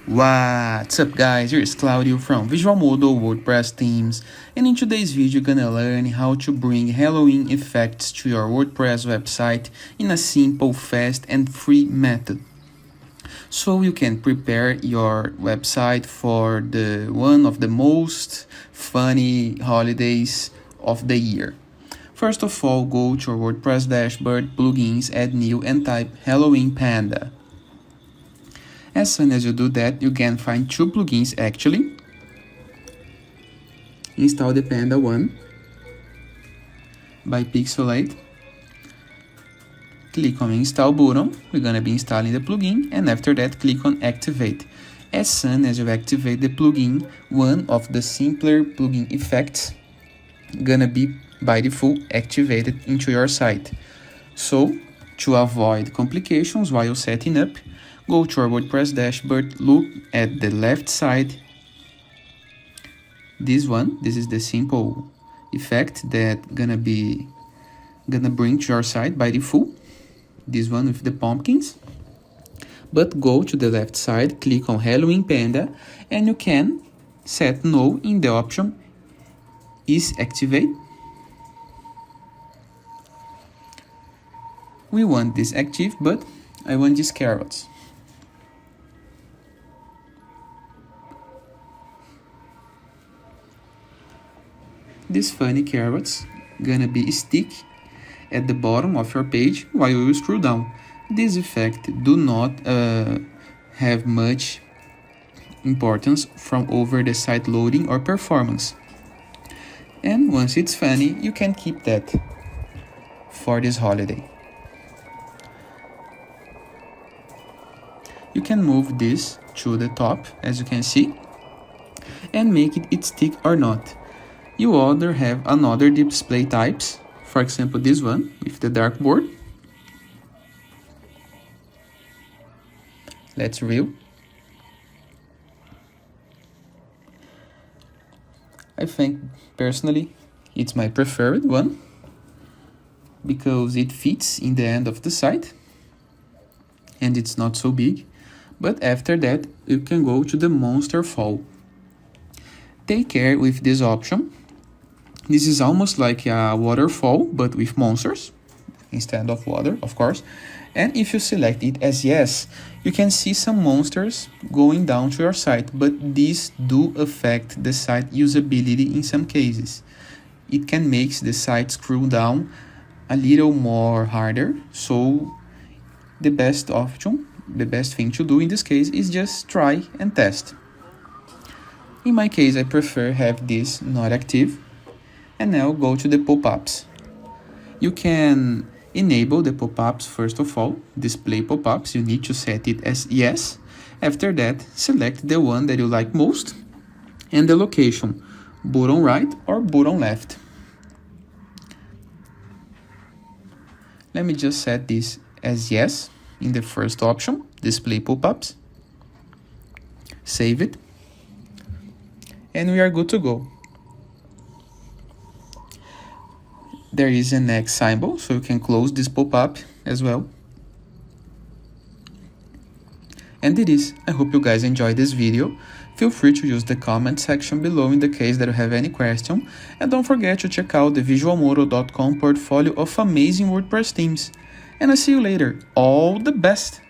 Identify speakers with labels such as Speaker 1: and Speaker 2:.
Speaker 1: What's up guys, here's Claudio from Visual Model WordPress Themes, and in today's video you're gonna learn how to bring Halloween effects to your WordPress website in a simple, fast and free method. So you can prepare your website for one of the most funny holidays of the year. First of all, go to your WordPress Dashboard, Plugins, Add New and type Halloween Panda. As soon as you do that, you can find two plugins actually. Install the Panda one by Pixelate. Click on Install button. We're gonna be installing the plugin, and after that, click on Activate. As soon as you activate the plugin, one of the simpler plugin effects gonna be by default activated into your site. So, to avoid complications while setting up, go to our WordPress dashboard, look at the left side. This is the simple effect that gonna bring to your site by default. This one with the pumpkins. But go to the left side, click on Halloween Panda, and you can set no in the option is activate. We want this active, but I want these carrots. These funny carrots gonna be stick at the bottom of your page while you scroll down. This effect do not have much importance from over the site loading or performance. And once it's funny, you can keep that for this holiday. You can move this to the top, as you can see, and make it stick or not. You other have another display types, for example this one with the dartboard. Let's review. I think personally it's my preferred one because it fits in the end of the site and it's not so big. But after that you can go to the monster fall. Take care with this option. This is almost like a waterfall, but with monsters instead of water, of course. And if you select it as yes, you can see some monsters going down to your site, but these do affect the site usability in some cases. It can make the site scroll down a little more harder, so the best option, the best thing to do in this case is just try and test. In my case, I prefer have this not active. And now go to the pop-ups. You can enable the pop-ups first of all, display pop-ups, you need to set it as yes. After that, select the one that you like most and the location, bottom right or bottom left. Let me just set this as yes in the first option, display pop-ups. Save it. And we are good to go. There is an X symbol, so you can close this pop-up as well. And it is. I hope you guys enjoyed this video. Feel free to use the comment section below in the case that you have any question. And don't forget to check out the visualmodel.com portfolio of amazing WordPress themes. And I'll see you later. All the best!